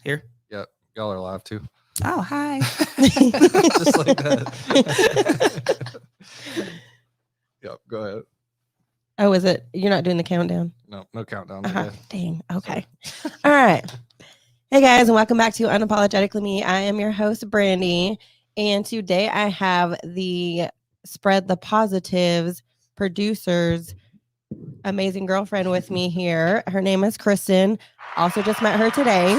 Here. Yep. Y'all are live too. Oh, hi. Just like that. Yep. Go ahead. Oh, is it? You're not doing the countdown? No countdown. Dang. Okay. All right. Hey, guys, and welcome back to Unapologetically Me. I am your host, Brandi, and today I have the Spread the Positives producers, amazing girlfriend with me here. Her name is Kristin. Also just met her today.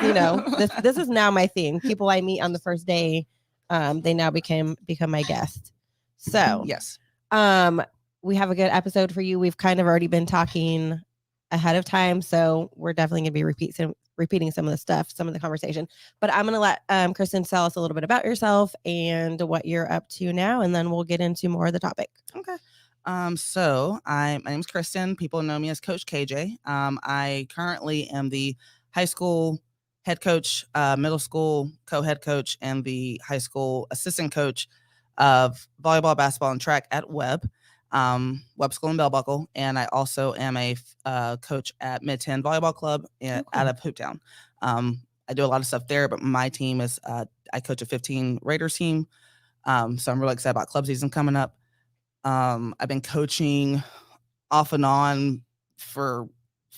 You know, this is now my thing. People I meet on the first day, they now become my guest. So yes. We have a good episode for you. We've kind of already been talking ahead of time, so we're definitely going to be repeating some of the stuff, some of the conversation. But I'm going to let Kristin tell us a little bit about yourself and what you're up to now, and then we'll get into more of the topic. Okay. So my name's Kristin. People know me as Coach KJ. I currently am the high school head coach, middle school co-head coach, and the high school assistant coach of volleyball, basketball, and track at Webb School in Bell Buckle. And I also am a coach at Mid-10 Volleyball Club out of Hooptown. I do a lot of stuff there, but my team is I coach a 15 Raiders team. So I'm really excited about club season coming up. I've been coaching off and on for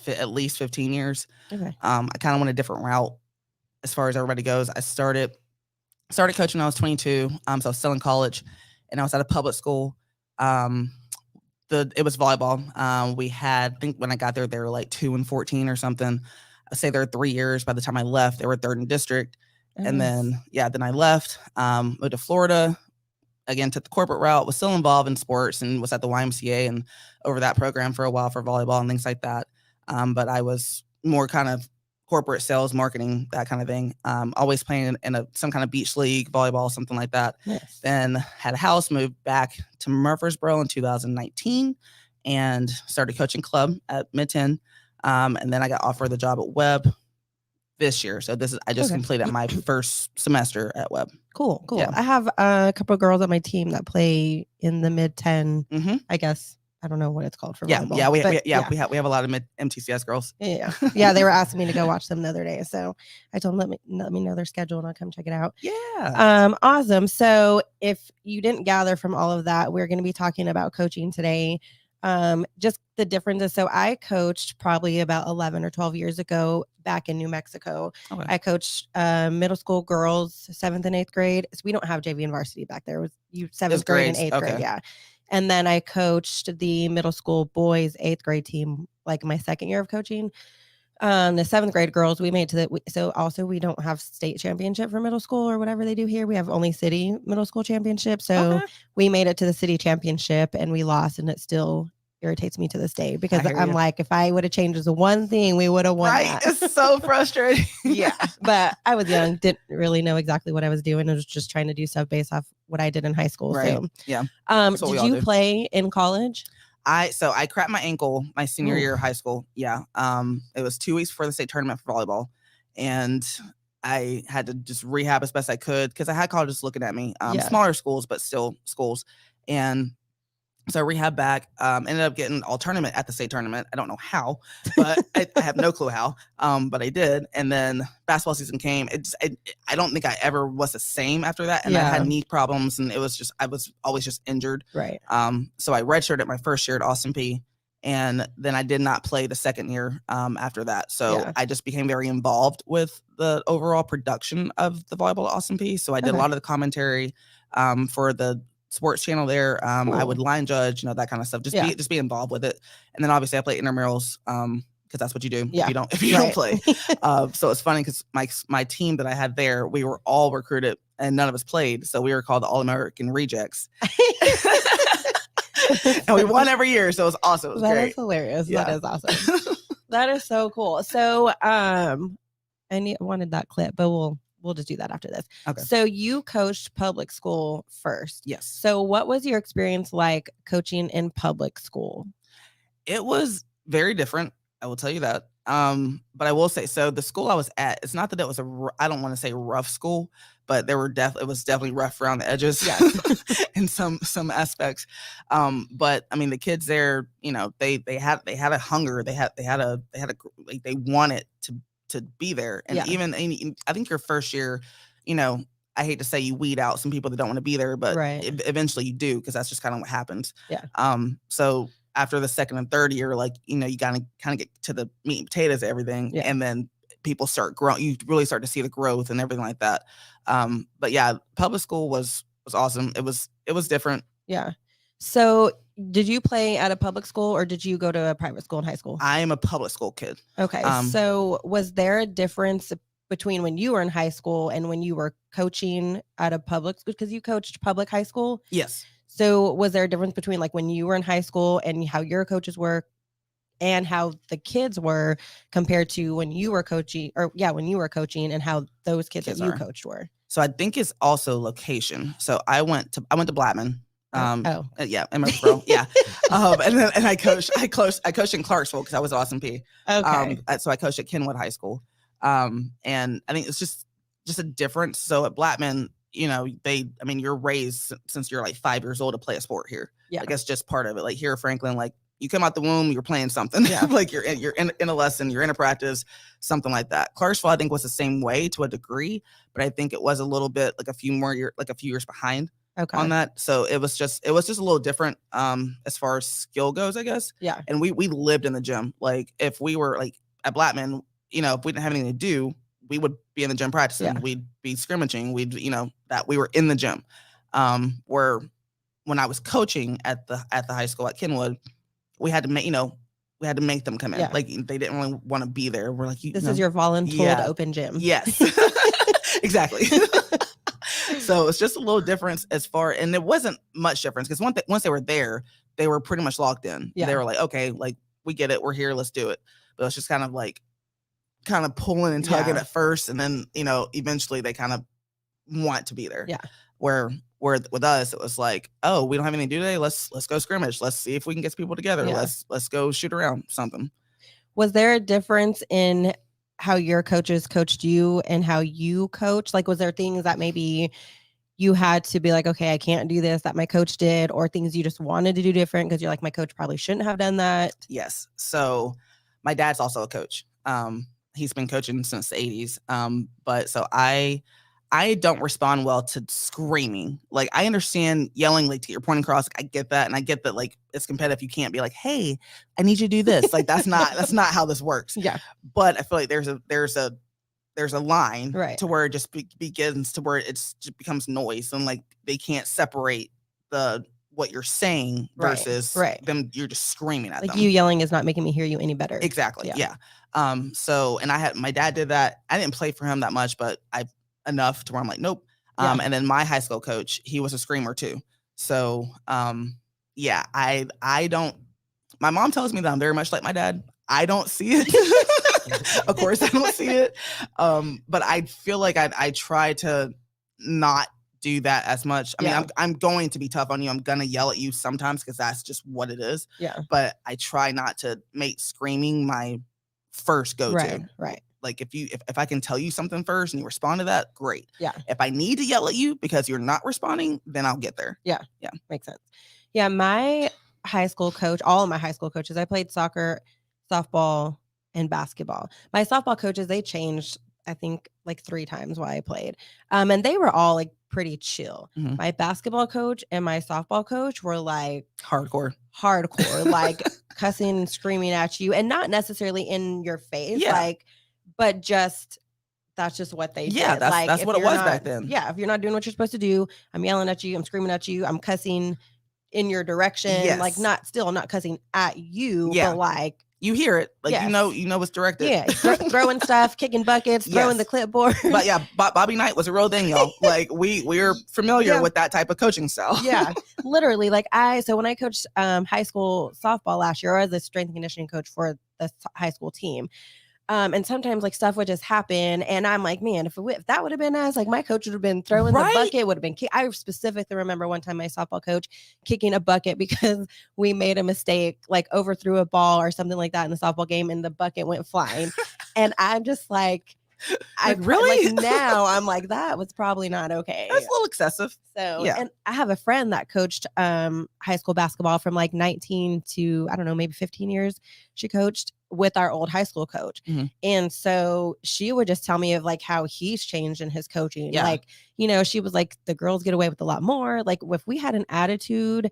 at least 15 years. Okay. I kind of went a different route as far as everybody goes. I started coaching when I was 22. So I was still in college, and I was at a public school. It was volleyball. We had, I think when I got there, they were like 2-14 or something. I'd say they were 3 years. By the time I left, they were third in district. Nice. And then I left, moved to Florida. Again, took the corporate route, was still involved in sports and was at the YMCA and over that program for a while for volleyball and things like that. But I was more kind of corporate sales, marketing, that kind of thing. Always playing in some kind of beach league, volleyball, something like that. Yes. Then had a house, moved back to Murfreesboro in 2019 and started coaching club at Mid-10. And then I got offered the job at Webb this year. So I just completed my first semester at Webb. Cool. Yeah. I have a couple of girls on my team that play in the Mid-10. Mm-hmm. I guess I don't know what it's called for volleyball. We have a lot of MTCS girls. Yeah. They were asking me to go watch them the other day, so I told them let me know their schedule and I'll come check it out. Yeah. Awesome. So if you didn't gather from all of that, we're going to be talking about coaching today. Just the differences. So I coached probably about 11 or 12 years ago back in New Mexico. Okay. I coached middle school girls, 7th and 8th grade. So we don't have JV and varsity back there. It was 7th grade and 8th grade. Yeah. And then I coached the middle school boys 8th grade team, like my second year of coaching. The 7th grade girls, we made it to so also we don't have state championship for middle school or whatever they do here. We have only city middle school championship. So we made it to the city championship and we lost, and it still irritates me to this day because I'm like, if I would have changed the one thing, we would have won. Right. That. It's so frustrating. Yeah. But I was young, didn't really know exactly what I was doing. I was just trying to do stuff based off what I did in high school. Right. So Yeah. Did you play in college? I cracked my ankle my senior year of high school. Yeah. It was 2 weeks before the state tournament for volleyball, and I had to just rehab as best I could because I had colleges looking at me, smaller schools, but still schools. And so I rehabbed back, ended up getting all tournament at the state tournament. I don't know how, but I have no clue how, but I did. And then basketball season came. I don't think I ever was the same after that. And I had knee problems, and I was always just injured. Right. So I redshirted my first year at Austin Peay, and then I did not play the second year after that. So I just became very involved with the overall production of the volleyball at Austin Peay. So I did a lot of the commentary for the sports channel there. I would line judge, that kind of stuff. Just be involved with it. And then obviously I play intramurals because that's what you do if you don't play. So it's funny because my team that I had there, we were all recruited and none of us played. So we were called the All-American Rejects. And we won every year. So it was awesome. It was great. That is hilarious. Yeah. That is awesome. That is so cool. So I wanted that clip, but we'll just do that after this. Okay. So you coached public school first. Yes. So what was your experience like coaching in public school? It was very different. I will tell you that. But I will say, so the school I was at, it's not that it was I don't want to say rough school, but it was definitely rough around the edges in some aspects. But I mean, the kids there, they had a hunger, they wanted to be there. And even I think your first year, I hate to say you weed out some people that don't want to be there, but eventually you do, because that's just kind of what happens. So after the second and third year, like, you gotta kind of get to the meat and potatoes of everything. And then people start growing. You really start to see the growth and everything like that. But yeah, public school was awesome. It was different. Yeah. So did you play at a public school, or did you go to a private school in high school? I am a public school kid. Okay. So was there a difference between when you were in high school and when you were coaching at a public school? Because you coached public high school? Yes. So was there a difference between like when you were in high school and how your coaches were and how the kids were compared to when you were coaching, and how those kids that you coached were? So I think it's also location. So I went to Blattman. Yeah, in Murfreesboro. Yeah. And I coached in Clarksville because I was Austin P. Okay. So I coached at Kenwood High School. And I think it's just a difference. So at Blattman, you're raised since you're like 5 years old to play a sport here. Yeah. Like, it's just part of it. Like here at Franklin, like you come out the womb, you're playing something. Yeah. Like you're in a lesson, you're in a practice, something like that. Clarksville, I think, was the same way to a degree, but I think it was a little bit like a few years behind on that. So it was just a little different as far as skill goes, I guess. Yeah. And we lived in the gym. Like if we were like at Blattman, if we didn't have anything to do, we would be in the gym practicing. Yeah. We'd be scrimmaging. That we were in the gym. Where when I was coaching at the high school at Kenwood, we had to make them come in. Yeah. Like they didn't really want to be there. We're like, this is your volunteered open gym. Yes, exactly. So it's just a little difference and it wasn't much difference because once they were there, they were pretty much locked in. Yeah. They were like, okay, like we get it, we're here, let's do it. But it's just kind of pulling and tugging at first, and then eventually they kind of want to be there. Yeah. Where with us it was like, oh, we don't have anything to do today, let's go scrimmage, let's see if we can get some people together. Yeah. Let's go shoot around something. Was there a difference in how your coaches coached you and how you coach? Like, was there things that maybe you had to be like, okay, I can't do this that my coach did, or things you just wanted to do different because you're like, my coach probably shouldn't have done that? Yes. So my dad's also a coach. He's been coaching since the 80s. But so I don't respond well to screaming. Like, I understand yelling, like, to your point across. I get that. And I get that, like, it's competitive. You can't be like, hey, I need you to do this. Like, that's not how this works. Yeah. But I feel like there's a line to where it just begins to where it just becomes noise. And like, they can't separate what you're saying versus them. You're just screaming at them. Like, you yelling is not making me hear you any better. Exactly. Yeah. So, and my dad did that. I didn't play for him that much, but enough to where I'm like, nope. And then my high school coach, he was a screamer too. So, yeah, I don't, my mom tells me that I'm very much like my dad. I don't see it. Of course I don't see it. But I feel like I try to not do that as much. I mean, I'm going to be tough on you. I'm going to yell at you sometimes because that's just what it is. Yeah. But I try not to make screaming my first go-to. Right. Like if I can tell you something first and you respond to that, great. Yeah. If I need to yell at you because you're not responding, then I'll get there. Yeah. Makes sense. Yeah. My high school coach, all of my high school coaches, I played soccer, softball, and basketball. My softball coaches, they changed, I think, like 3 times while I played. And they were all like pretty chill. Mm-hmm. My basketball coach and my softball coach were like hardcore, like cussing and screaming at you, and not necessarily in your face, but just that's just what they did. Yeah, that's what it was back then. Yeah, if you're not doing what you're supposed to do, I'm yelling at you, I'm screaming at you, I'm cussing in your direction. Yes. Like, I'm not cussing at you, but like, you hear it, like, you know what's directed. Yeah, throwing stuff, kicking buckets, throwing the clipboard. But yeah, Bobby Knight was a real thing, y'all. Like, we're familiar with that type of coaching style. Yeah, literally. Like, so when I coached high school softball last year, I was a strength and conditioning coach for the high school team. And sometimes like stuff would just happen. And I'm like, man, if that would have been us, like my coach would have been throwing the bucket, would have been I specifically remember one time my softball coach kicking a bucket because we made a mistake, like overthrew a ball or something like that in the softball game, and the bucket went flying. And I'm just like, really? Like now I'm like, that was probably not okay. That's a little excessive. So, and I have a friend that coached high school basketball from like 19 to, I don't know, maybe 15 years. She coached with our old high school coach. Mm-hmm. And so she would just tell me of like how he's changed in his coaching. Yeah. Like, you know, she was like, the girls get away with a lot more. Like if we had an attitude,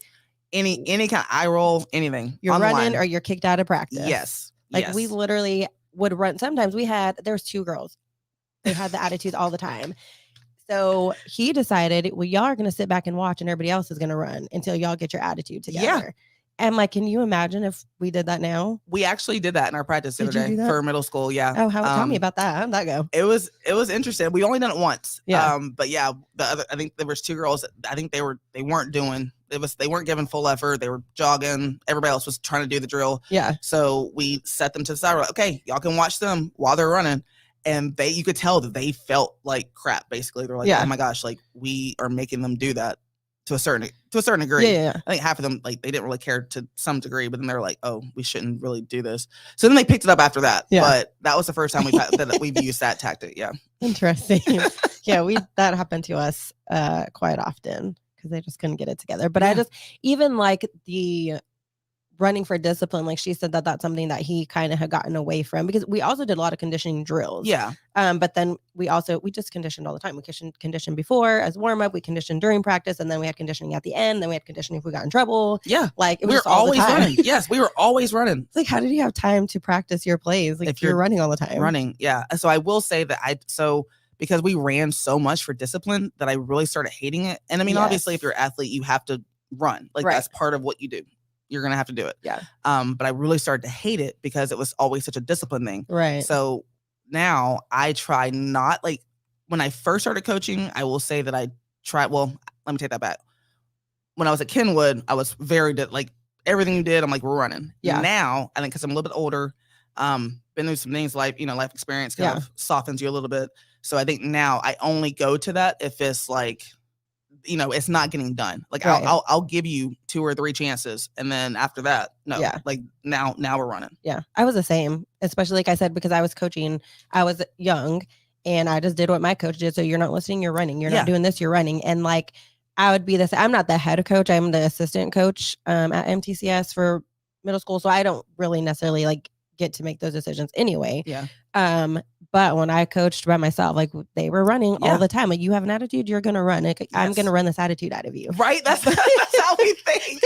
any kind of eye roll, anything, you're running or you're kicked out of practice. Yes. Like we literally would run. Sometimes there was 2 girls. They had the attitude all the time. So he decided, well, y'all are going to sit back and watch and everybody else is going to run until y'all get your attitude together. Yeah. And like, can you imagine if we did that now? We actually did that in our practice the other day for middle school. Yeah. Oh, tell me about that. How'd that go? It was interesting. We only done it once. Yeah. But yeah, I think there was 2 girls that I think they weren't doing. They weren't giving full effort. They were jogging. Everybody else was trying to do the drill. Yeah. So we set them to the side. We're like, okay, y'all can watch them while they're running. And you could tell that they felt like crap. Basically, they're like, oh my gosh, like we are making them do that to a certain degree. Yeah. I think half of them, like, they didn't really care to some degree, but then they're like, oh, we shouldn't really do this. So then they picked it up after that. Yeah. But that was the first time we've used that tactic. Yeah. Interesting. Yeah, that happened to us quite often because they just couldn't get it together. But I just, even like the running for discipline, like she said, that's something that he kind of had gotten away from, because we also did a lot of conditioning drills. Yeah. But then we just conditioned all the time. We conditioned before as warm up, we conditioned during practice, and then we had conditioning at the end. Then we had conditioning if we got in trouble. Yeah. Like we were always running. Yes, we were always running. It's like, how did you have time to practice your plays? Like if you're running all the time. Running. Yeah. So I will say that because we ran so much for discipline that I really started hating it. And I mean, obviously if you're an athlete, you have to run. Like that's part of what you do. You're going to have to do it. Yeah. But I really started to hate it because it was always such a discipline thing. Right. So now I try not, like, when I first started coaching, I will say that let me take that back. When I was at Kenwood, I was very, like, everything you did, I'm like, we're running. Yeah. Now, I think because I'm a little bit older, been through some things, life experience kind of softens you a little bit. So I think now I only go to that if it's like, it's not getting done. Like I'll give you 2 or 3 chances, and then after that, no. Yeah. Like now we're running. Yeah, I was the same, especially like I said, because I was coaching. I was young, and I just did what my coach did. So you're not listening, you're running. You're not doing this, you're running. And like I would be I'm not the head coach. I'm the assistant coach at MTCS for middle school. So I don't really necessarily like get to make those decisions anyway. Yeah. But when I coached by myself, like they were running all the time. Like, you have an attitude, you're gonna run. Like, I'm gonna run this attitude out of you. Right. That's how we think.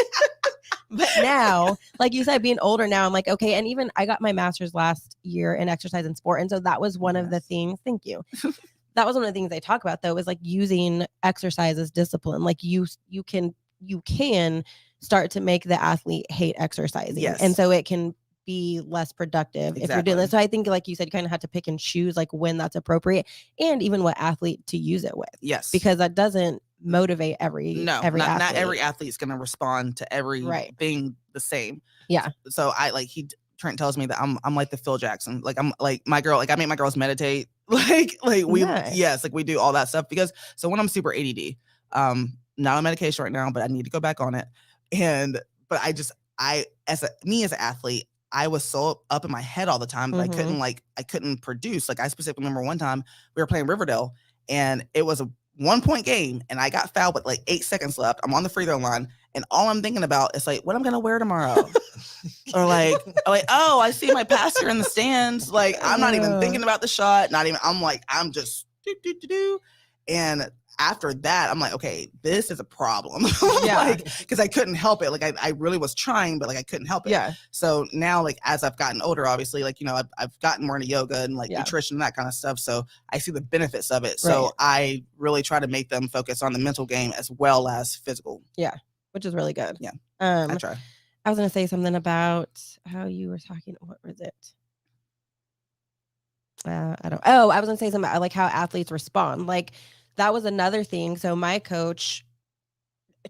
But now, like you said, being older now, I'm like, okay. And even I got my master's last year in exercise and sport, and so that was one of the things. Thank you. That was one of the things I talk about, though, is like using exercise as discipline. Like you can start to make the athlete hate exercising, and so it can be less productive if you're doing this. So I think, like you said, you kind of have to pick and choose like when that's appropriate, and even what athlete to use it with. Yes, because that doesn't motivate every athlete. Not every athlete's going to respond to everything the same. Yeah. So Trent tells me that I'm like the Phil Jackson. Like I'm like my girl. Like I make my girls meditate. Like we we do all that stuff so when I'm super ADD, not on medication right now, but I need to go back on it. But as an athlete, I was so up in my head all the time that I couldn't produce. Like I specifically remember one time we were playing Riverdale, and it was a 1-point game, and I got fouled with like 8 seconds left. I'm on the free throw line, and all I'm thinking about is like what I'm gonna wear tomorrow. or like, oh, I see my pastor in the stands. Like I'm not even thinking about the shot. I'm just do. And after that, I'm like, okay, this is a problem. Yeah. Because I couldn't help it. Like I really was trying, but like I couldn't help it. Yeah. So now, like as I've gotten older, obviously, like I've gotten more into yoga and like nutrition and that kind of stuff. So I see the benefits of it. So I really try to make them focus on the mental game as well as physical. Yeah, which is really good. Yeah, I try. I was gonna say something about how you were talking. What was it? I was gonna say something about like how athletes respond. Like that was another thing. So my coach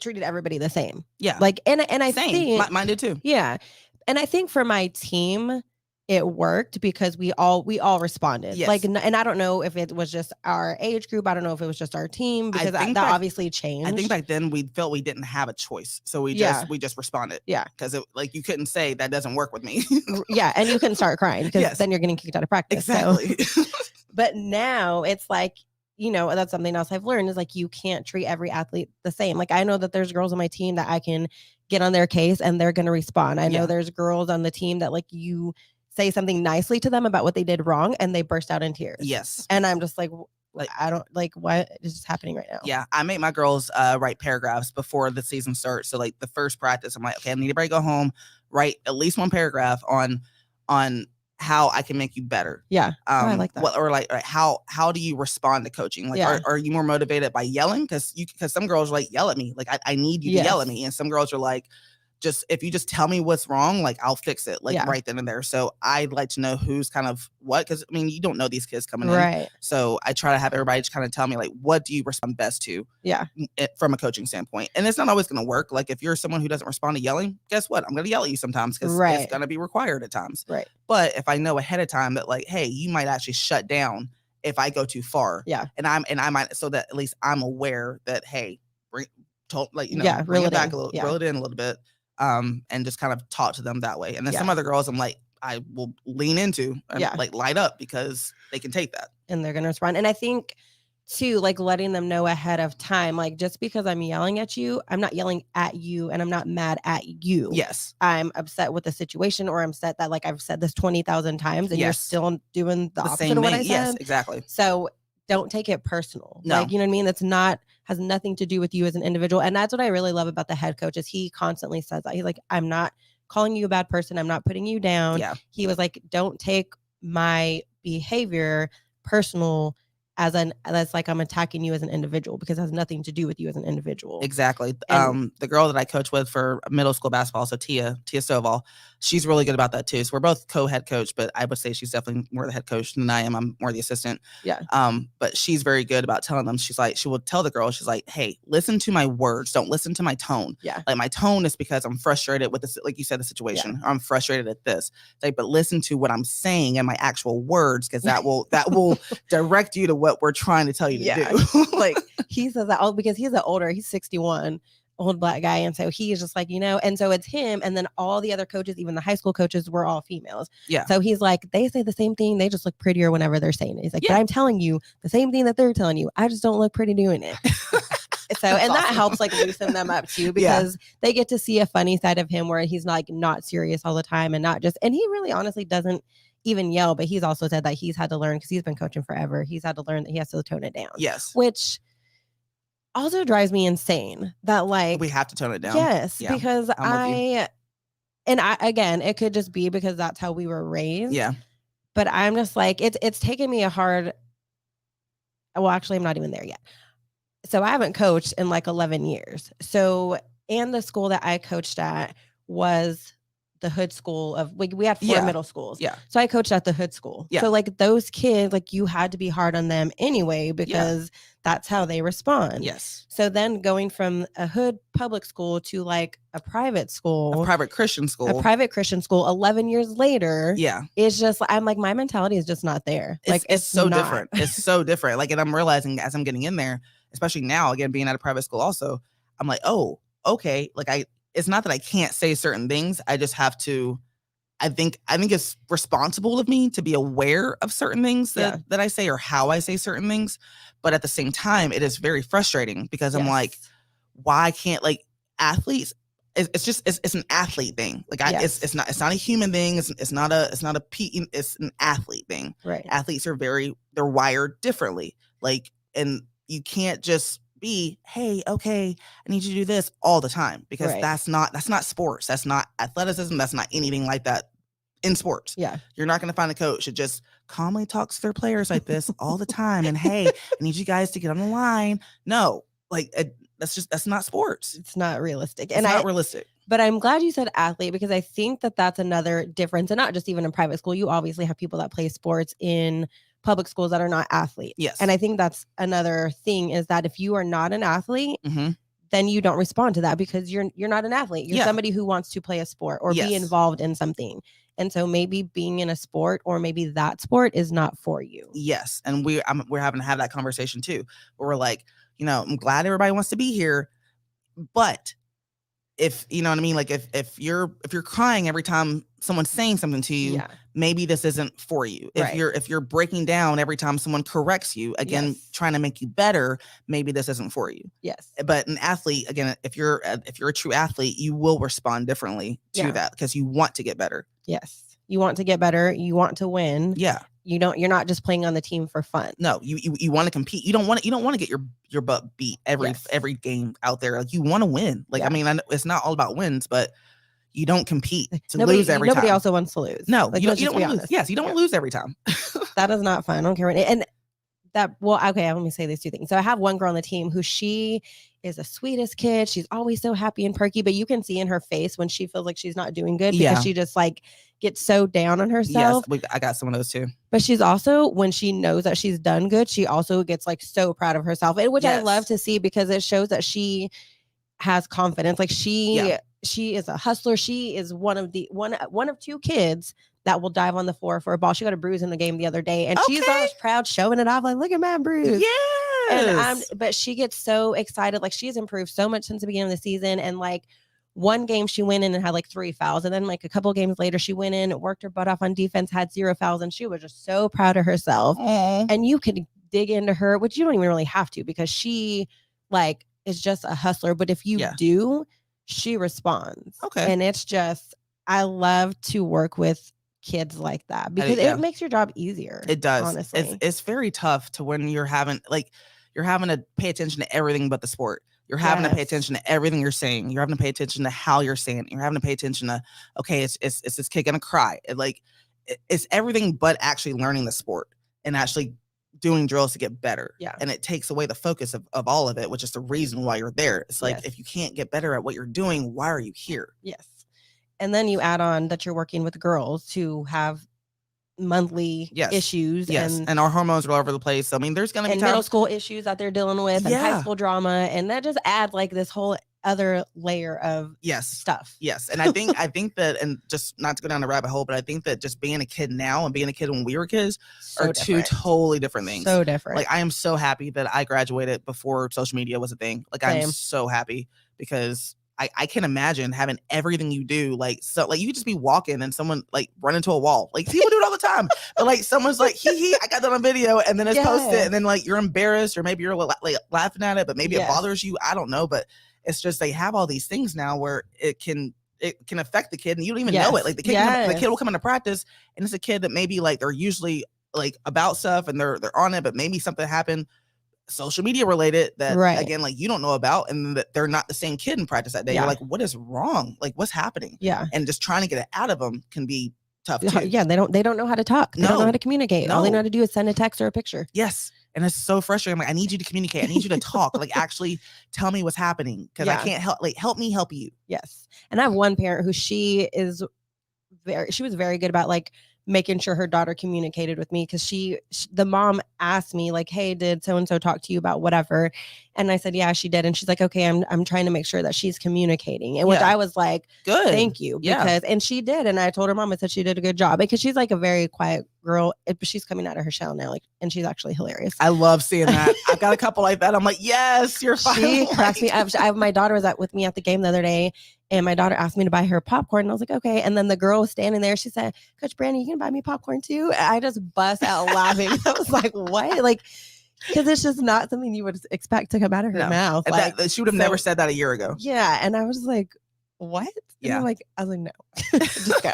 treated everybody the same. Yeah. Like, and I think mine did too. Yeah. And I think for my team, it worked because we all responded. Yes. Like, and I don't know if it was just our age group. I don't know if it was just our team, because that obviously changed. I think back then we felt we didn't have a choice, so we just responded. Yeah, because like you couldn't say that doesn't work with me. Yeah, and you couldn't start crying because then you're getting kicked out of practice. Exactly. So. But now it's like, that's something else I've learned is like you can't treat every athlete the same. Like I know that there's girls on my team that I can get on their case and they're going to respond. I know there's girls on the team that like you say something nicely to them about what they did wrong and they burst out in tears. Yes. And I'm just like I don't like what is just happening right now. Yeah. I make my girls write paragraphs before the season starts. So like the first practice, I'm like, okay, I need everybody to go home, write at least one paragraph on how I can make you better. Yeah. I like that. Or like how do you respond to coaching? Like, are you more motivated by yelling? Because some girls like yell at me. Like I need you to yell at me. And some girls are like, if you just tell me what's wrong, like I'll fix it, like right then and there. So I'd like to know who's kind of what, because I mean, you don't know these kids coming in. So I try to have everybody just kind of tell me like, what do you respond best to? Yeah. From a coaching standpoint. And it's not always going to work. Like if you're someone who doesn't respond to yelling, guess what? I'm going to yell at you sometimes because it's going to be required at times. Right. But if I know ahead of time that like, hey, you might actually shut down if I go too far. Yeah. And I might, so that at least I'm aware that, hey, bring it back a little, reel it in a little bit. And just kind of talk to them that way. And then some other girls, I'm like, I will lean into and like light up because they can take that. And they're going to respond. And I think too, like letting them know ahead of time, like just because I'm yelling at you, I'm not yelling at you and I'm not mad at you. Yes. I'm upset with the situation, or I'm upset that like I've said this 20,000 times and you're still doing the opposite of what I said. Yes, exactly. So don't take it personal. No. Like, you know what I mean? That's has nothing to do with you as an individual. And that's what I really love about the head coach is he constantly says that. He's like, I'm not calling you a bad person. I'm not putting you down. Yeah. He was like, don't take my behavior personal that's like I'm attacking you as an individual, because it has nothing to do with you as an individual. Exactly. The girl that I coach with for middle school basketball, so Tia Stovall, she's really good about that too. So we're both co-head coach, but I would say she's definitely more the head coach than I am. I'm more the assistant. Yeah. But she's very good about telling them. She's like, she will tell the girls, she's like, hey, listen to my words. Don't listen to my tone. Yeah. Like my tone is because I'm frustrated with this, like you said, the situation. Or I'm frustrated at this. Like, but listen to what I'm saying and my actual words, because that will direct you to what we're trying to tell you to do. Like he says that all because he's 61, old black guy, and so he is just like, and so it's him, and then all the other coaches, even the high school coaches, were all females. Yeah. So he's like, they say the same thing, they just look prettier whenever they're saying it. He's like, but I'm telling you the same thing that they're telling you, I just don't look pretty doing it. So and that helps like loosen them up too, because they get to see a funny side of him where he's like not serious all the time and not just, and he really honestly doesn't even yell, but he's also said that he's had to learn, because he's been coaching forever, he's had to learn that he has to tone it down. Yes. Which also drives me insane that like we have to tone it down. Yes. Yeah, because I again, it could just be because that's how we were raised. Yeah. But I'm just like, it's taken me well, actually I'm not even there yet. So I haven't coached in like 11 years. So, and the school that I coached at was the hood school of we had 4 middle schools. Yeah. So I coached at the hood school. Yeah. So like those kids, like you had to be hard on them anyway, because that's how they respond. Yes. So then going from a hood public school to like a private school, a private Christian school, 11 years later. Yeah. It's just, I'm like, my mentality is just not there. It's so different. It's so different. Like, and I'm realizing as I'm getting in there, especially now, again, being at a private school also, I'm like, oh, okay. Like it's not that I can't say certain things. I just have to, I think it's responsible of me to be aware of certain things that I say or how I say certain things. But at the same time, it is very frustrating because I'm like, why can't like athletes? It's an athlete thing. Like it's not a human thing. It's not an athlete thing. Right. Athletes are they're wired differently. Like, and you can't just be, hey, okay, I need you to do this all the time, because that's not sports. That's not athleticism. That's not anything like that in sports. Yeah. You're not going to find a coach that just calmly talks to their players like this all the time. And hey, I need you guys to get on the line. No, like that's not sports. It's not realistic. It's not realistic. But I'm glad you said athlete, because I think that's another difference. And not just even in private school. You obviously have people that play sports in public schools that are not athletes. Yes. And I think that's another thing, is that if you are not an athlete, then you don't respond to that, because you're not an athlete. You're somebody who wants to play a sport or be involved in something. And so maybe being in a sport or maybe that sport is not for you. Yes. And we're having to have that conversation too, where we're like, I'm glad everybody wants to be here, but if you know what I mean, like if you're crying every time someone's saying something to you, maybe this isn't for you. If you're breaking down every time someone corrects you, again, trying to make you better, maybe this isn't for you. Yes. But an athlete, again, if you're a true athlete, you will respond differently to that because you want to get better. Yes. You want to get better. You want to win. Yeah. You're not just playing on the team for fun. No, you want to compete. You don't want to get your butt beat every game out there. Like you want to win. Like I mean, I know it's not all about wins, but you don't compete to lose every time. Nobody also wants to lose. No, like, you don't want to lose. Yes, you don't want to lose every time. That is not fun. I don't care. And okay, let me say these two things. So I have one girl on the team who she is the sweetest kid. She's always so happy and perky, but you can see in her face when she feels like she's not doing good because she just like gets so down on herself. Yes, I got some of those too. But she's also, when she knows that she's done good, she also gets like so proud of herself, which I love to see because it shows that she has confidence. Like she is a hustler. She is one of two kids that will dive on the floor for a ball. She got a bruise in the game the other day, and she's always proud, showing it off, like, look at my bruise. Yes. But she gets so excited. Like she's improved so much since the beginning of the season. And like one game she went in and had like 3 fouls. And then like a couple games later, she went in, worked her butt off on defense, had 0 fouls. And she was just so proud of herself. And you could dig into her, which you don't even really have to because she like is just a hustler. But if you do, she responds. Okay. And it's just, I love to work with kids like that because it makes your job easier. It does. Honestly. It's very tough to when you're having to pay attention to everything but the sport. You're having to pay attention to everything you're saying. You're having to pay attention to how you're saying it. You're having to pay attention to, okay, it's this kid gonna cry. It's everything but actually learning the sport and actually doing drills to get better. Yeah. And it takes away the focus of all of it, which is the reason why you're there. It's like, if you can't get better at what you're doing, why are you here? Yes. And then you add on that you're working with girls who have monthly issues. Yes. And our hormones are all over the place. So, I mean, there's going to be middle school issues that they're dealing with and high school drama. And that just adds like this whole other layer of stuff. Yes. And I think that, and just not to go down the rabbit hole, but I think that just being a kid now and being a kid when we were kids are two totally different things. So different. Like I am so happy that I graduated before social media was a thing. Like I'm so happy because I can't imagine having everything you do. Like, so like you could just be walking and someone like run into a wall. Like people do it all the time. But like someone's like, I got that on video and then it's posted and then like you're embarrassed or maybe you're like laughing at it, but maybe it bothers you. I don't know. But it's just, they have all these things now where it can affect the kid and you don't even know it. Like the kid will come into practice and it's a kid that maybe like they're usually like about stuff and they're on it, but maybe something happened social media related that again, like you don't know about, and that they're not the same kid in practice that day. You're like, what is wrong? Like what's happening? And just trying to get it out of them can be tough too. They don't know how to talk. They don't know how to communicate. All they know how to do is send a text or a picture. Yes. And it's so frustrating. I'm like, I need you to communicate. I need you to talk. Like actually tell me what's happening because I can't help. Like help me help you. Yes. And I have one parent who she was very good about like making sure her daughter communicated with me because the mom asked me like, hey, did so-and-so talk to you about whatever? And I said, yeah, she did. And she's like, okay, I'm trying to make sure that she's communicating. And which I was like, good, thank you. Because, and she did. And I told her mom, I said she did a good job because she's like a very quiet girl, but she's coming out of her shell now. Like, and she's actually hilarious. I love seeing that. I've got a couple like that. I'm like, yes, you're fine. She cracks me up. My daughter was with me at the game the other day. And my daughter asked me to buy her popcorn. And I was like, okay. And then the girl was standing there. She said, Coach Brandi, you can buy me popcorn too? And I just bust out laughing. I was like, what? Like, because it's just not something you would expect to come out of her mouth. Like, she would have never said that a year ago. Yeah. And I was like, what? And I was like, no, just go.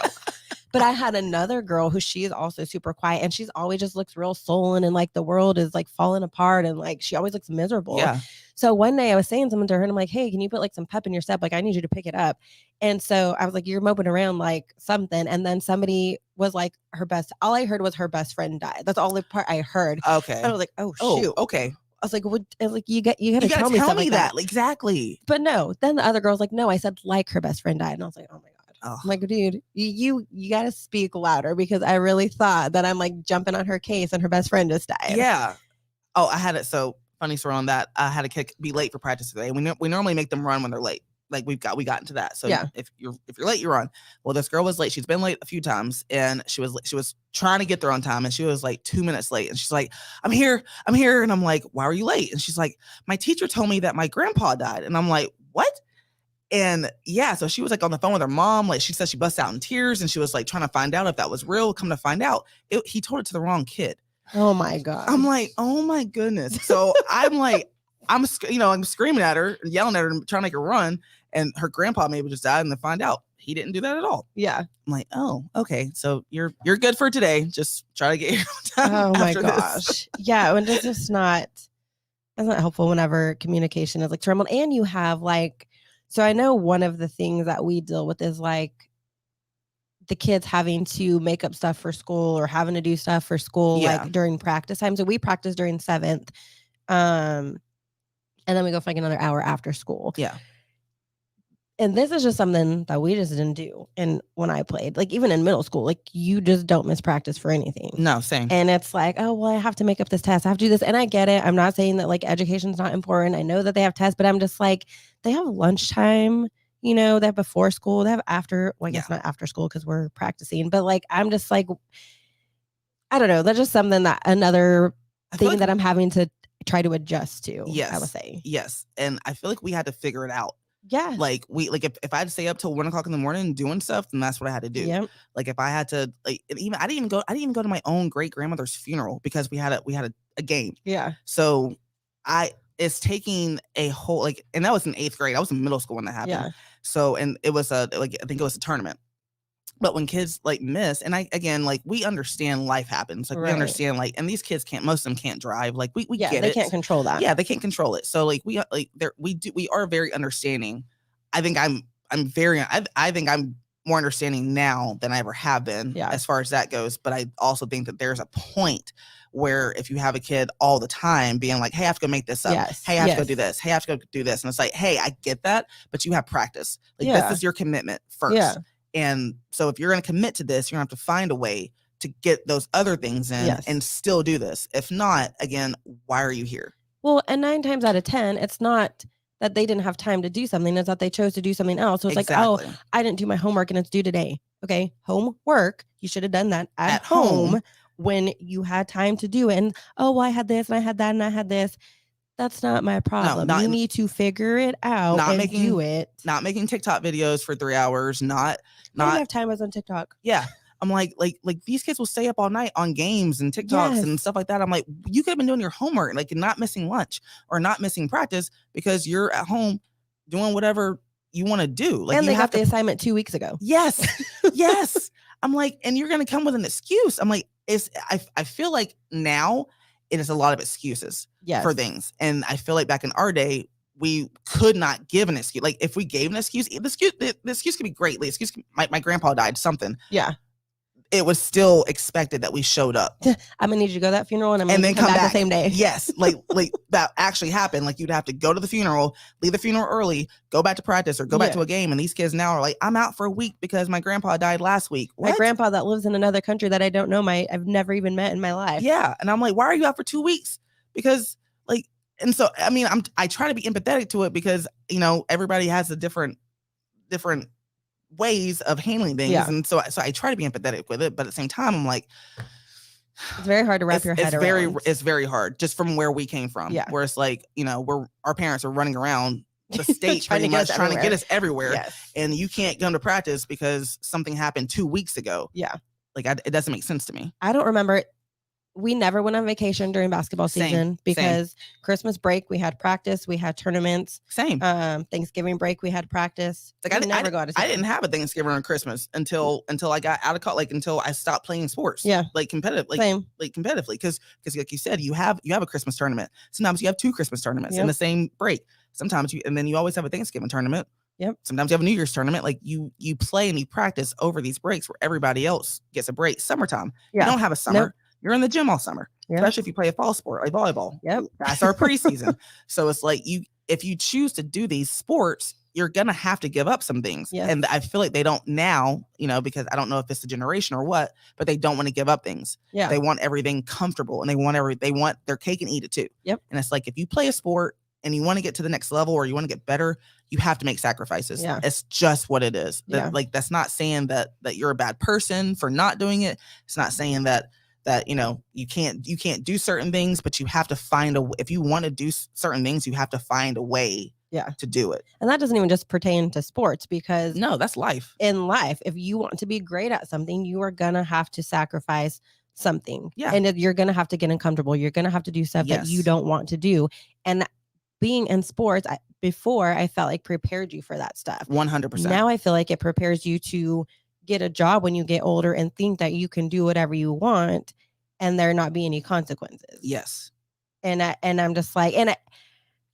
But I had another girl who she is also super quiet and she's always just looks real sullen and like the world is like falling apart and like she always looks miserable. Yeah. So one day I was saying something to her and I'm like, hey, can you put like some pep in your step? Like I need you to pick it up. And so I was like, you're moping around like something. And then somebody was like all I heard was her best friend died. That's all the part I heard. Okay. And I was like, oh shoot. Okay. I was like, what? Like you got to tell me something like that. Exactly. But no, then the other girl's like, no, I said like her best friend died. And I was like, oh my God. Oh. I'm like, dude, you got to speak louder because I really thought that I'm like jumping on her case and her best friend just died. Yeah. Oh, I had it. So funny story on that. I had a kid be late for practice today. We normally make them run when they're late. like we got into that. So Yeah. if you're late, you're on. Well, this girl was late. She's been late a few times, and she was trying to get there on time, and she was like 2 minutes late. And she's like, I'm here. And I'm like, why are you late? And she's like, my teacher told me that my grandpa died. And I'm like, what? And yeah, so she was like on the phone with her mom. Like she said she busted out in tears, and she was like trying to find out if that was real. Come to find out, he told it to the wrong kid. Oh my God. I'm like, oh my goodness. So I'm like, I'm screaming at her, yelling at her, trying to make her run. And her grandpa maybe just died, and then find out he didn't do that at all. Yeah. I'm like, oh, okay. So you're good for today. Just try to get here on time. Oh my after gosh. This. Yeah. And it's just that's not helpful whenever communication is like trembled. And you have like, so I know one of the things that we deal with is like the kids having to make up stuff for school or having to do stuff for school, like during practice time. So we practice during 7th. And then we go for like another hour after school. Yeah. And this is just something that we just didn't do. And when I played, like even in middle school, like you just don't miss practice for anything. No, same. And it's like, oh, well, I have to make up this test. I have to do this. And I get it. I'm not saying that like education's not important. I know that they have tests, but I'm just like, they have lunchtime, they have before school, they have after, well, I guess not after school because we're practicing, but like, I'm just like, I don't know. That's just something that another thing that I'm having to try to adjust to. Yes. I would say. Yes. And I feel like we had to figure it out. Yeah. Like if I had to stay up till 1 o'clock in the morning doing stuff, then that's what I had to do. Yep. Like if I had to I didn't even go to my own great grandmother's funeral because we had a game. Yeah. So it's taking a whole and that was in 8th grade. I was in middle school when that happened. Yeah. So and it was I think it was a tournament. But when kids miss, and we understand life happens. Like we understand and these kids most of them can't drive. Like we get it. They can't control that. Yeah, they can't control it. So we are very understanding. I think I think I'm more understanding now than I ever have been as far as that goes. But I also think that there's a point where if you have a kid all the time being like, hey, I have to go make this up. Yes. Hey, I have to go do this. Hey, I have to go do this. And it's like, hey, I get that, but you have practice. Like this is your commitment first. Yeah. And so if you're going to commit to this, you're going to have to find a way to get those other things in and still do this. If not, again, why are you here? Well, and 9 times out of 10, it's not that they didn't have time to do something. It's that they chose to do something else. So it's like, oh, I didn't do my homework and it's due today. Okay, homework. You should have done that at home when you had time to do it. And, oh, well, I had this and I had that and I had this. That's not my problem. You need to figure it out and do it. Not making TikTok videos for 3 hours. Not have time on TikTok. Yeah. I'm like these kids will stay up all night on games and TikToks and stuff like that. I'm like, you could have been doing your homework, like not missing lunch or not missing practice because you're at home doing whatever you want to do. Like, and they got the assignment 2 weeks ago. Yes. Yes. I'm like, and you're going to come with an excuse. I'm like, I feel like now it is a lot of excuses for things. And I feel like back in our day, we could not give an excuse. Like if we gave an excuse, the excuse could be great. The excuse, my grandpa died, something. Yeah. It was still expected that we showed up. I'm gonna need you to go to that funeral and I'm gonna come back the same day. Yes. Like that actually happened. Like you'd have to go to the funeral, leave the funeral early, go back to practice or go back to a game. And these kids now are like, I'm out for a week because my grandpa died last week. What? My grandpa that lives in another country that I don't know, I've never even met in my life. Yeah. And I'm like, why are you out for 2 weeks? Because and so, I mean, I try to be empathetic to it because, everybody has a different ways of handling things. Yeah. And so I try to be empathetic with it. But at the same time, I'm like, it's very hard to wrap your head around. It's very hard just from where we came from. Yeah. Where it's like, our parents are running around the state trying to get us everywhere. Yes. And you can't come to practice because something happened 2 weeks ago. Yeah. Like it doesn't make sense to me. I don't remember it. We never went on vacation during basketball season because Christmas break, we had practice, we had tournaments. Same. Thanksgiving break, we had practice. Like I didn't have a Thanksgiving or Christmas until I got out of college, until I stopped playing sports. Yeah. Like competitive, Same. Like competitively. Because like you said, you have a Christmas tournament. Sometimes you have 2 Christmas tournaments in the same break. Sometimes and then you always have a Thanksgiving tournament. Yep. Sometimes you have a New Year's tournament. Like you play and you practice over these breaks where everybody else gets a break. Summertime. Yeah. You don't have a summer. Nope. You're in the gym all summer, especially if you play a fall sport like volleyball. Yep. That's our preseason. So it's like if you choose to do these sports, you're going to have to give up some things. Yes. And I feel like they don't now, because I don't know if it's the generation or what, but they don't want to give up things. Yeah. They want everything comfortable and they want their cake and eat it too. Yep. And it's like, if you play a sport and you want to get to the next level or you want to get better, you have to make sacrifices. Yeah. It's just what it is. Yeah. Like, that's not saying that you're a bad person for not doing it. It's not saying that you can't do certain things, but you have to find if you want to do certain things, you have to find a way to do it. And that doesn't even just pertain to sports, because no, that's life. In life, if you want to be great at something, you are going to have to sacrifice something. Yeah. And you're going to have to get uncomfortable. You're going to have to do stuff that you don't want to do. And being in sports, before, I felt like prepared you for that stuff. 100%. Now I feel like it prepares you to get a job when you get older and think that you can do whatever you want and there not be any consequences. Yes. And I'm just like,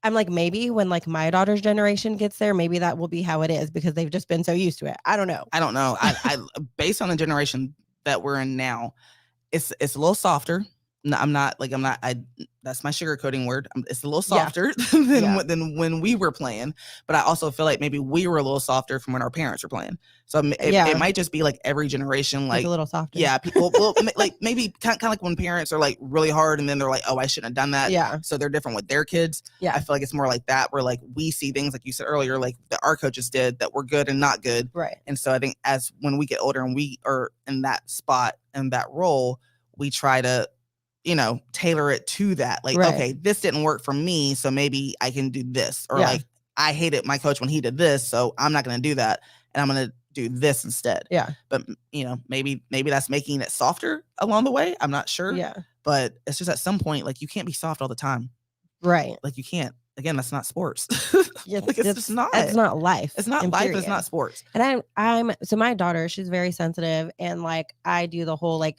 I'm like, maybe when like my daughter's generation gets there, maybe that will be how it is, because they've just been so used to it. I don't know. I based on the generation that we're in now, it's a little softer. No, that's my sugarcoating word. It's a little softer than when we were playing, but I also feel like maybe we were a little softer from when our parents were playing. So it might just be like every generation, like a little softer. Yeah, people like maybe kind of like when parents are like really hard and then they're like, oh, I shouldn't have done that. Yeah. So they're different with their kids. Yeah. I feel like it's more like that, where like we see things like you said earlier, like that our coaches did that were good and not good. Right. And so I think as when we get older and we are in that spot and that role, we try to tailor it to that. Like, okay, this didn't work for me, so maybe I can do this. Or like, I hated my coach when he did this, so I'm not going to do that, and I'm going to do this instead. Yeah. But maybe that's making it softer along the way. I'm not sure. Yeah. But it's just at some point, like, you can't be soft all the time. Right. Like, you can't. Again, that's not sports. Yeah, like, it's just not. It's not life. It's not life. It's not sports. And I'm so my daughter, she's very sensitive, and like I do the whole like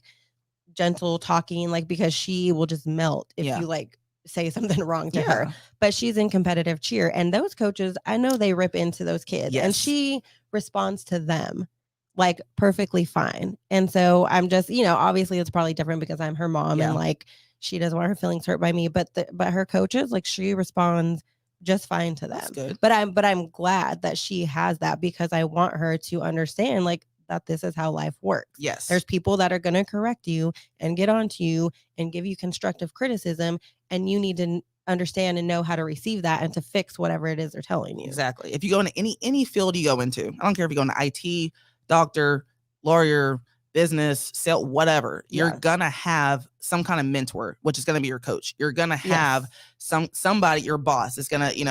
gentle talking, like, because she will just melt if you like say something wrong to her. But she's in competitive cheer, and those coaches, I know they rip into those kids, and she responds to them like perfectly fine. And so I'm just, obviously it's probably different because I'm her mom and like she doesn't want her feelings hurt by me, but her coaches, like, she responds just fine to them. That's good. But I'm glad that she has that, because I want her to understand like that this is how life works. Yes. There's people that are going to correct you and get onto you and give you constructive criticism, and you need to understand and know how to receive that and to fix whatever it is they're telling you. Exactly. If you go into any field you go into, I don't care if you go into IT, doctor, lawyer, business, sales, whatever, you're gonna have some kind of mentor, which is gonna be your coach. You're gonna have somebody, your boss is gonna, be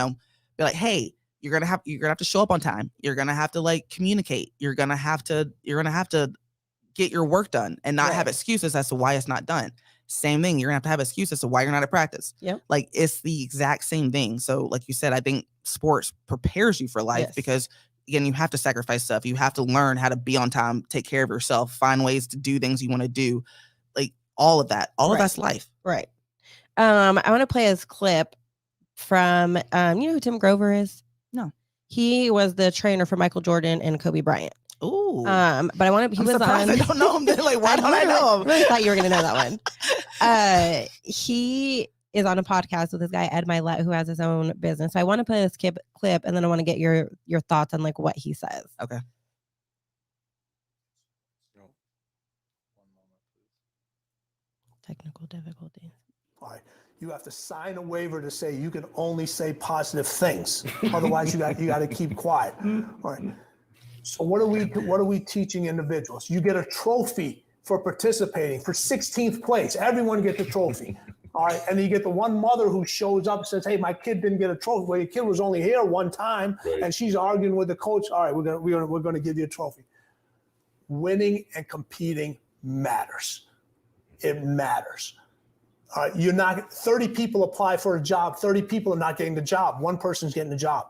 like, hey, you're gonna have to show up on time. You're gonna have to like communicate. You're gonna have to get your work done and not have excuses as to why it's not done. Same thing. You're gonna have to have excuses as to why you're not at practice. Yep. Like, it's the exact same thing. So like you said, I think sports prepares you for life because, again, you have to sacrifice stuff. You have to learn how to be on time, take care of yourself, find ways to do things you want to do. Like, all of that. All of that's life. Right. I want to play this clip from you know who Tim Grover is? No. He was the trainer for Michael Jordan and Kobe Bryant. Ooh. But I want to. He was surprised on. I don't know him. Like, why don't I know him? I really thought you were going to know that one. He is on a podcast with this guy Ed Milet, who has his own business. So I want to play this clip, and then I want to get your thoughts on like what he says. Okay. Technical difficulties. All right. You have to sign a waiver to say you can only say positive things. Otherwise, you got to keep quiet. All right. So what are we teaching individuals? You get a trophy for participating for 16th place. Everyone gets a trophy. All right. And then you get the one mother who shows up and says, hey, my kid didn't get a trophy. Well, your kid was only here one time, and she's arguing with the coach. All right, we're gonna give you a trophy. Winning and competing matters. It matters. You're not 30 people apply for a job. 30 people are not getting the job. One person's getting the job.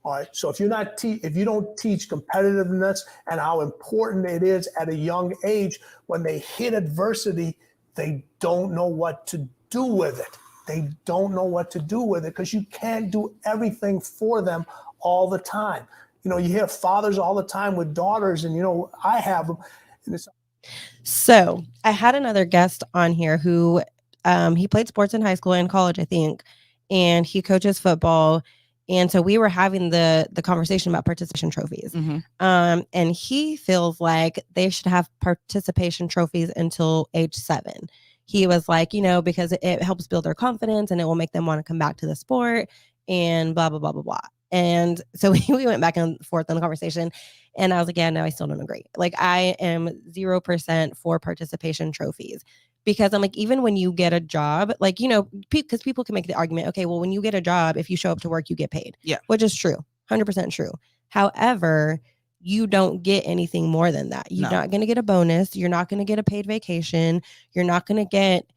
All right. So if you don't teach competitiveness and how important it is at a young age, when they hit adversity, they don't know what to do with it. They don't know what to do with it because you can't do everything for them all the time. You hear fathers all the time with daughters, and I have them. And so I had another guest on here who he played sports in high school and college, I think, and he coaches football. And so we were having the conversation about participation trophies. Mm-hmm. And he feels like they should have participation trophies until age 7. He was like, because it helps build their confidence and it will make them want to come back to the sport and blah, blah, blah, blah, blah. And so we went back and forth on the conversation, and I was like, yeah, no, I still don't agree. Like, I am 0% for participation trophies, because I'm like, even when you get a job, like, you know, because people can make the argument, okay, well, when you get a job, if you show up to work, you get paid. Yeah. Which is true. 100% true. However, you don't get anything more than that. You're not going to get a bonus. You're not going to get a paid vacation. You're not going to get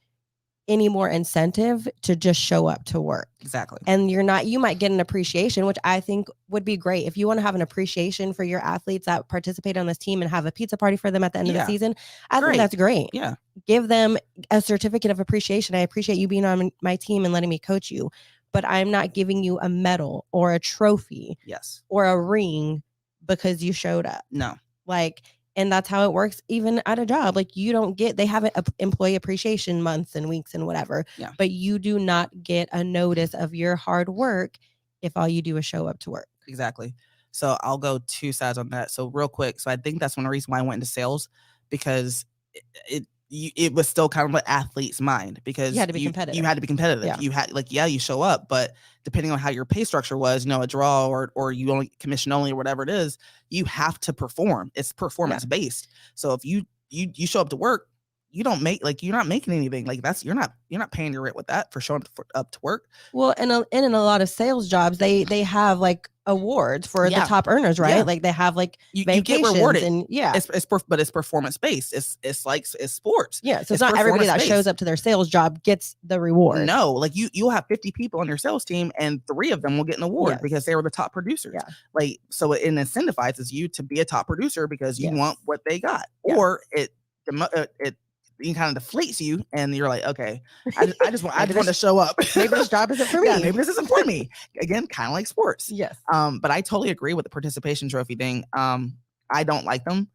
any more incentive to just show up to work. Exactly. And you might get an appreciation, which I think would be great. If you want to have an appreciation for your athletes that participate on this team and have a pizza party for them at the end of the season, I think that's great. Yeah. Give them a certificate of appreciation. I appreciate you being on my team and letting me coach you, but I'm not giving you a medal or a trophy or a ring because you showed up. No. Like, and that's how it works even at a job. Like, you don't get, they have an employee appreciation months and weeks and whatever, but you do not get a notice of your hard work if all you do is show up to work. Exactly. So I'll go two sides on that. So real quick. So I think that's one reason why I went into sales, because it was still kind of an athlete's mind, because you had to be competitive. You had to be competitive. Yeah. You had, like, you show up, but depending on how your pay structure was, you know, a draw or you only commission only or whatever it is, you have to perform. It's performance based. So if you show up to work, you don't make, like, you're not making anything. Like, that's, you're not paying your rent with that for showing up to work. Well, and in a lot of sales jobs, they have like awards for the top earners, right? Yeah. Like, they have like you get rewarded, and but it's performance based. It's like it's sports. Yeah, so it's not everybody that shows up to their sales job gets the reward. No, like you'll have 50 people on your sales team, and 3 of them will get an award because they were the top producers. Yeah. Like, so it incentivizes you to be a top producer because you want what they got, or it kind of deflates you, and you're like, okay, I just want to show up. Maybe this job isn't for me. Yeah, maybe this isn't for me. Again, kind of like sports. Yes. But I totally agree with the participation trophy thing. I don't like them.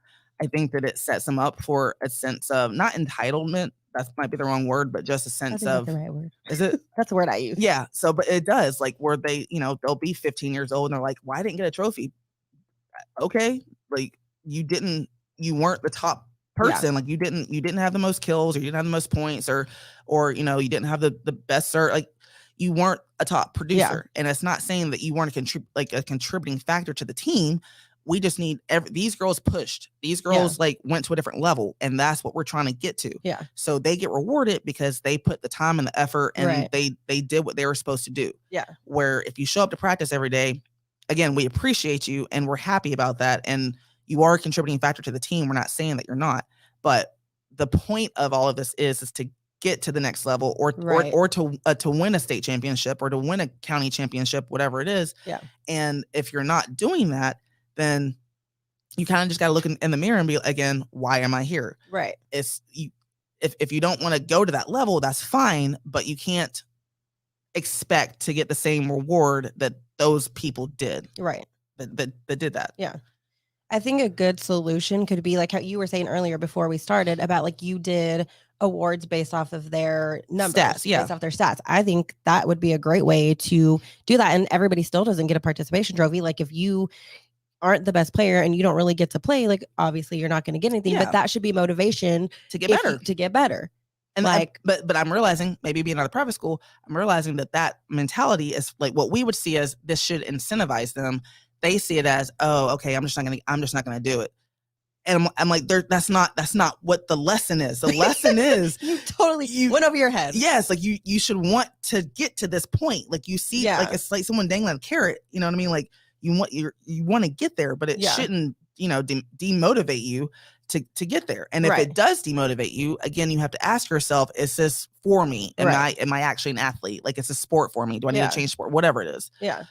I think that it sets them up for a sense of, not entitlement, that might be the wrong word, but just a sense of, that's the right word. Is it? That's the word I use. Yeah. So, but it does, like, where they, you know, they'll be 15 years old and they're like, well, I didn't get a trophy. Okay. Like, you weren't the top person. Like, you didn't have the most kills, or you didn't have the most points, or you know, you didn't have the best cert. Like, you weren't a top producer. And it's not saying that you weren't a contributing factor to the team. We just need these girls pushed. These girls like went to a different level, and that's what we're trying to get to. Yeah. So they get rewarded because they put the time and the effort, and they did what they were supposed to do. Yeah. Where if you show up to practice every day, again, we appreciate you and we're happy about that, and you are a contributing factor to the team. We're not saying that you're not, but the point of all of this is to get to the next level, or to win a state championship, or to win a county championship, whatever it is. Yeah. And if you're not doing that, then you kind of just got to look in the mirror and be, again, why am I here? Right. It's you. If you don't want to go to that level, that's fine, but you can't expect to get the same reward that those people did. Right. That did that. Yeah. I think a good solution could be like how you were saying earlier before we started about, like, you did awards based off of their numbers, based off their stats. I think that would be a great way to do that. And everybody still doesn't get a participation trophy. Like, if you aren't the best player and you don't really get to play, like, obviously you're not going to get anything, but that should be motivation to get better. And like, but I'm realizing, maybe being out of private school, I'm realizing that mentality is like what we would see as this should incentivize them. They see it as, oh, okay, I'm just not gonna do it. And I'm like, that's not what the lesson is. The lesson is you went over your head. Yes, like you should want to get to this point. Like, you see, like, it's like someone dangling a carrot. You know what I mean? Like, you want to get there, but it shouldn't, you know, demotivate you to get there. And if it does demotivate you, again, you have to ask yourself, is this for me? Am I actually an athlete? Like, it's a sport for me? Do I need to change sport? Whatever it is. Yeah.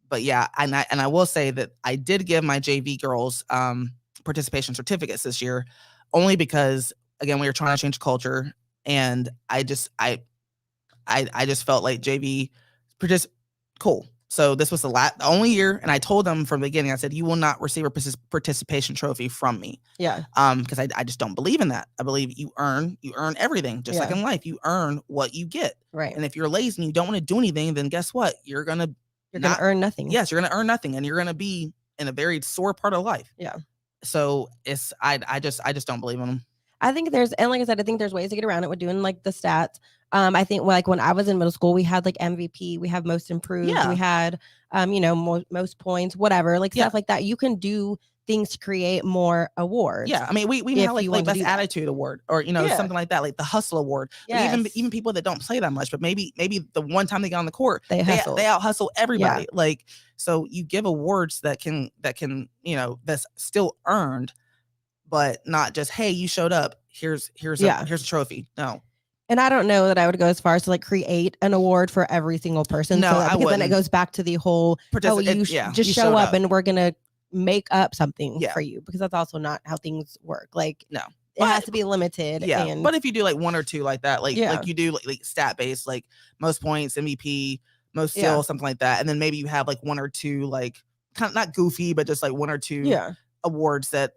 But yeah, and I will say that I did give my JV girls participation certificates this year, only because, again, we were trying to change culture, and I just felt like JV cool. So this was the only year, and I told them from the beginning, I said, you will not receive a participation trophy from me. Yeah. Because I just don't believe in that. I believe you earn everything, just like in life. You earn what you get. Right. And if you're lazy and you don't want to do anything, then guess what? You're gonna earn nothing. Yes, you're gonna earn nothing, and you're gonna be in a very sore part of life. Yeah. So I just don't believe in them. I think there's, and like I said, I think there's ways to get around it with doing like the stats. I think like when I was in middle school, we had like MVP, we have most improved, Yeah. we had, most points, whatever, like stuff like that. You can do things to create more awards. Yeah, I mean, we if have like you want to best do that. attitude award, or something like that, like the hustle award. Like, Yes. even people that don't play that much, but maybe the one time they get on the court, They hustle. they out hustle everybody. Like, so you give awards that can that's still earned, but not just, hey, you showed up, here's a trophy. No. And I don't know that I would go as far as to like create an award for every single person. No, because then it goes back to the whole, just show up and we're gonna make up something for you, because that's also not how things work. Like, no, it has to be limited. Yeah, but if you do like one or two like that, like you do like stat based, like most points, MVP, most skill, something like that, and then maybe you have like one or two like kind of not goofy, but just like one or two awards that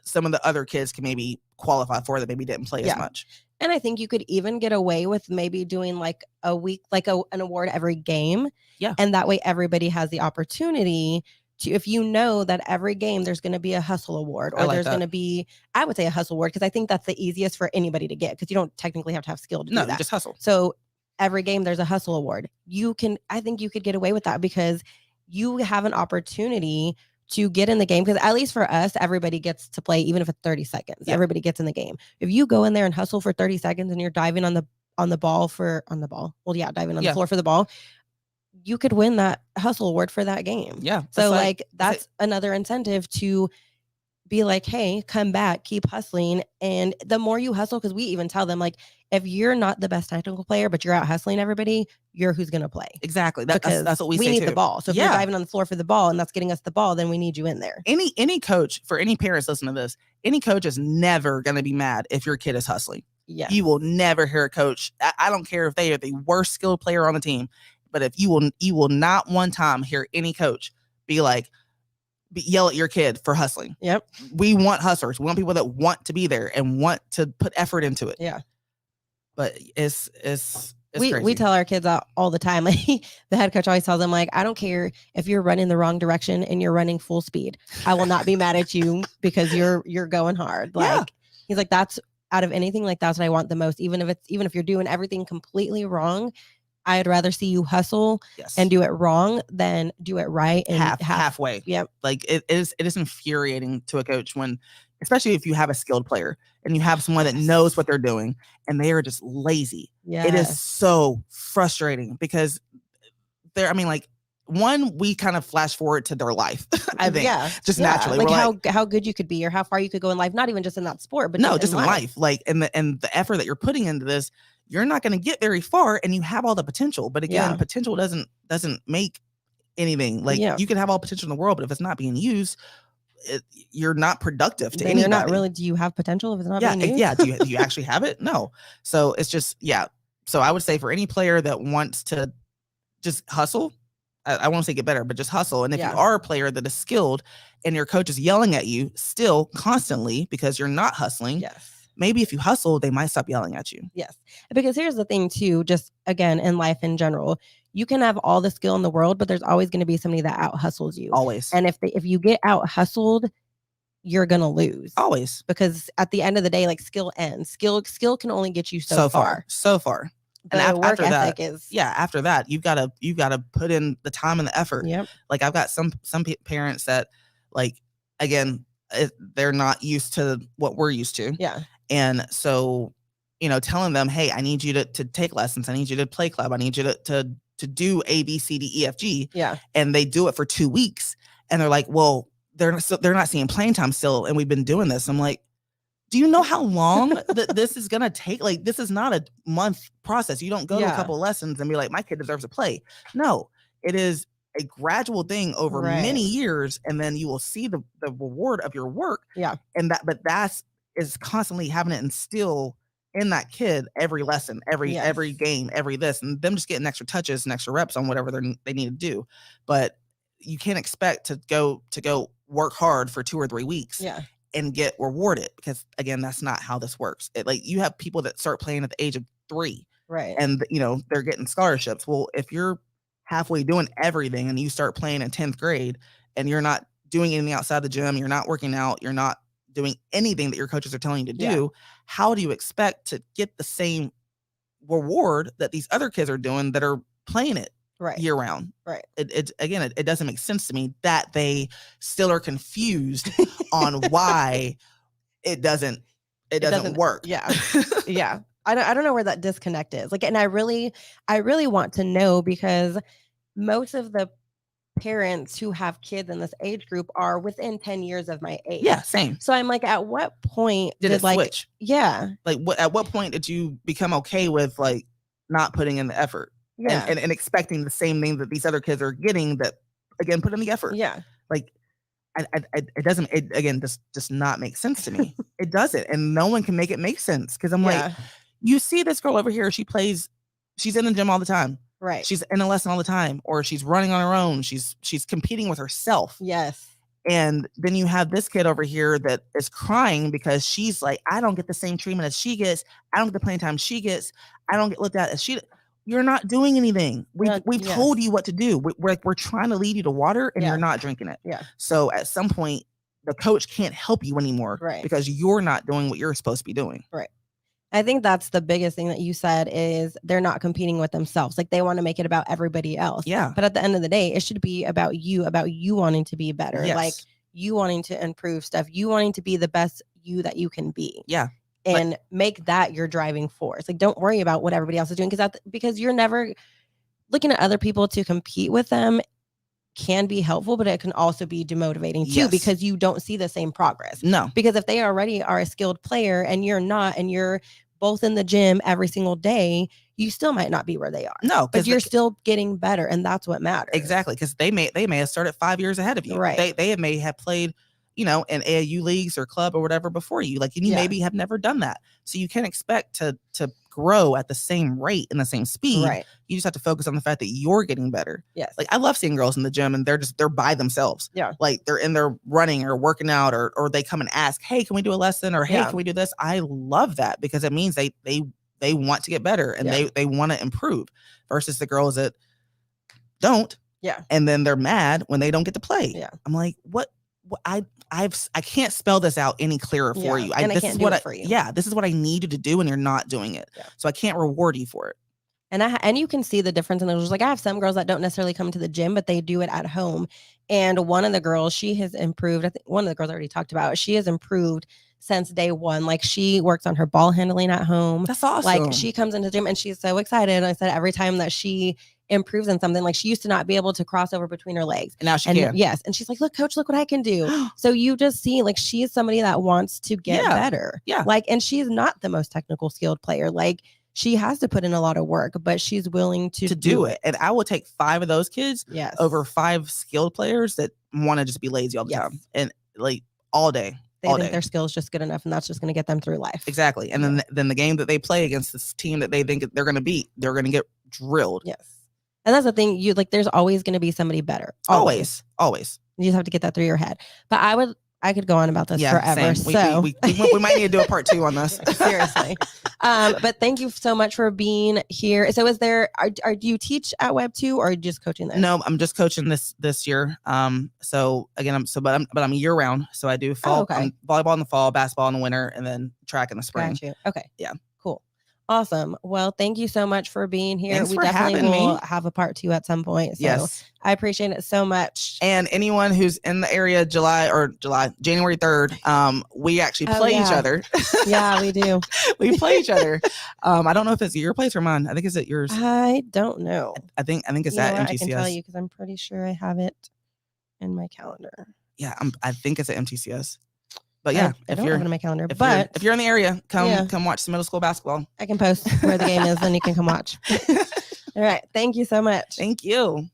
some of the other kids can maybe qualify for that maybe didn't play as much. And I think you could even get away with maybe doing like a week, like an award every game. Yeah. And that way everybody has the opportunity to, if you know that every game there's going to be a hustle award, or there's going to be, I would say a hustle award, because I think that's the easiest for anybody to get, because you don't technically have to have skill to do that. You just hustle. So every game there's a hustle award. I think you could get away with that, because you have an opportunity to get in the game, because at least for us, everybody gets to play, even if it's 30 seconds. Everybody gets in the game. If you go in there and hustle for 30 seconds and you're diving on the ball. Well, diving on the floor for the ball, you could win that hustle award for that game. Yeah. So that's another incentive to be like, hey, come back, keep hustling. And the more you hustle, because we even tell them, like, if you're not the best technical player, but you're out hustling everybody, you're who's going to play. Exactly. That's what we say. We need too. the ball. So if you're diving on the floor for the ball and that's getting us the ball, then we need you in there. Any coach, for any parents listening to this, any coach is never going to be mad if your kid is hustling. Yeah. You will never hear a coach. I don't care if they are the worst skilled player on the team, but if you will not one time hear any coach be like, yell at your kid for hustling. Yep. We want hustlers. We want people that want to be there and want to put effort into it. Yeah. But it's crazy. We tell our kids all the time. Like, the head coach always tells them, like, I don't care if you're running the wrong direction and you're running full speed. I will not be mad at you because you're going hard. Like, he's like, that's out of anything, like, that's what I want the most. Even if you're doing everything completely wrong, I'd rather see you hustle and do it wrong than do it right and halfway. Yep. Like, it is infuriating to a coach when, especially if you have a skilled player and you have someone that knows what they're doing and they are just lazy. Yeah. It is so frustrating because we kind of flash forward to their life. I think just naturally. Like how good you could be or how far you could go in life, not even just in that sport, but just in life. Like, and the effort that you're putting into this, you're not going to get very far, and you have all the potential. But again, potential doesn't make anything. Like, you can have all potential in the world, but if it's not being used, you're not productive to anybody. You're not really. Do you have potential if it's not being used? Yeah. Do you actually have it? No. So it's just So I would say for any player that wants to just hustle, I won't say get better, but just hustle. And if you are a player that is skilled and your coach is yelling at you still constantly because you're not hustling, maybe if you hustle, they might stop yelling at you. Yes. Because here's the thing too, just again, in life in general, you can have all the skill in the world, but there's always going to be somebody that out hustles you. Always. And if you get out hustled, you're going to lose. Always. Because at the end of the day, like, skill ends. Skill can only get you so far. So far. And after that, after that, you've got to put in the time and the effort. Yep. Like, I've got some parents that, like, again, they're not used to what we're used to. Yeah. And so, telling them, hey, I need you to take lessons. I need you to play club. I need you to do A, B, C, D, E, F, G. Yeah. And they do it for 2 weeks. And they're like, well, they're not seeing playing time still. And we've been doing this. I'm like, do you know how long that this is going to take? Like, this is not a month process. You don't go to a couple lessons and be like, my kid deserves to play. No, it is a gradual thing over many years. And then you will see the reward of your work. Yeah. But that's is constantly having it instill in that kid every lesson, every game, every this, and them just getting extra touches and extra reps on whatever they need to do. But you can't expect to go work hard for 2 or 3 weeks and get rewarded, because again, that's not how this works. You have people that start playing at the age of 3, right? And they're getting scholarships. Well, if you're halfway doing everything and you start playing in 10th grade and you're not doing anything outside the gym, you're not working out, you're not doing anything that your coaches are telling you to Yeah. do, how do you expect to get the same reward that these other kids are doing that are playing it Right. year round? Right. It doesn't make sense to me that they still are confused on why it doesn't work. Yeah. Yeah. I don't know where that disconnect is. Like, and I really want to know, because most of the parents who have kids in this age group are within 10 years of my age. Yeah, same. So I'm like, at what point Did it switch? Yeah. Like at what point did you become okay with like not putting in the effort Yeah. and expecting the same thing that these other kids are getting that, again, put in the effort? Yeah. Like, it doesn't, again, just not make sense to me. It doesn't. And no one can make it make sense. Cause I'm like, you see this girl over here, she's in the gym all the time. Right. She's in a lesson all the time, or she's running on her own. She's competing with herself. Yes. And then you have this kid over here that is crying because she's like, I don't get the same treatment as she gets. I don't get the playing time she gets. I don't get looked at as she. You're not doing anything. We've told you what to do. We're trying to lead you to water, and you're not drinking it. Yeah. So at some point, the coach can't help you anymore, right? Because you're not doing what you're supposed to be doing. Right. I think that's the biggest thing that you said, is they're not competing with themselves. Like, they want to make it about everybody else. Yeah. But at the end of the day, it should be about you wanting to be better. Yes. Like, you wanting to improve stuff, you wanting to be the best you that you can be. Yeah. And make that your driving force. Like, don't worry about what everybody else is doing, because you're never looking at other people to compete with them. Can be helpful, but it can also be demotivating too, because you don't see the same progress. No. Because if they already are a skilled player and you're not, and you're both in the gym every single day, you still might not be where they are. No, but you're still getting better, and that's what matters. Exactly, because they may have started 5 years ahead of you. Right. They may have played, in AAU leagues or club or whatever before you. Like, and you maybe have never done that, so you can't expect to grow at the same rate and the same speed. Right. You just have to focus on the fact that you're getting better. Yes. Like, I love seeing girls in the gym and they're by themselves. Yeah. Like, they're in there running or working out, or they come and ask, hey, can we do a lesson? Or, hey, can we do this? I love that, because it means they want to get better, and they want to improve, versus the girls that don't. Yeah. And then they're mad when they don't get to play. Yeah. I'm like, what I can't spell this out any clearer for you. And I can't do it for you. Yeah, this is what I need you to do, and you're not doing it. Yeah. So I can't reward you for it. And you can see the difference in those. Like, I have some girls that don't necessarily come to the gym, but they do it at home. And one of the girls, she has improved. I think one of the girls I already talked about, she has improved since day one. Like, she works on her ball handling at home. That's awesome. Like, she comes into the gym and she's so excited. And I said, every time that she improves in something, like, she used to not be able to cross over between her legs. And now she can. Yes. And she's like, look, coach, look what I can do. So you just see, like, she is somebody that wants to get better. Yeah. Like, and she's not the most technical skilled player. Like, she has to put in a lot of work, but she's willing to do it. And I will take 5 of those kids over 5 skilled players that want to just be lazy all the time, and like all day. They think their skill is just good enough, and that's just going to get them through life. Exactly. And then the game that they play against this team that they think they're going to beat, they're going to get drilled. Yes. And that's the thing. You like, there's always going to be somebody better. Always. You just have to get that through your head. But I could go on about this forever. Same. So we might need to do a part 2 on this. Seriously. But thank you so much for being here. So do you teach at Web 2, or are you just coaching there? No, I'm just coaching this year. So again, I'm year round. So I do fall volleyball in the fall, basketball in the winter, and then track in the spring. Got you. Okay. Yeah. Cool. Awesome. Well, thank you so much for being here. Thanks we for definitely having will me. have a part 2 at some point. So yes. I appreciate it so much. And anyone who's in the area, January 3rd, we actually play each other. Yeah, we do. We play each other. I don't know if it's your place or mine. I think it's at yours. I don't know. I think it's at MTCS. I can tell you, because I'm pretty sure I have it in my calendar. Yeah, I think it's at MTCS. But yeah, if don't you're have it in my calendar, if you're in the area, come watch some middle school basketball. I can post where the game is, then you can come watch. All right. Thank you so much. Thank you.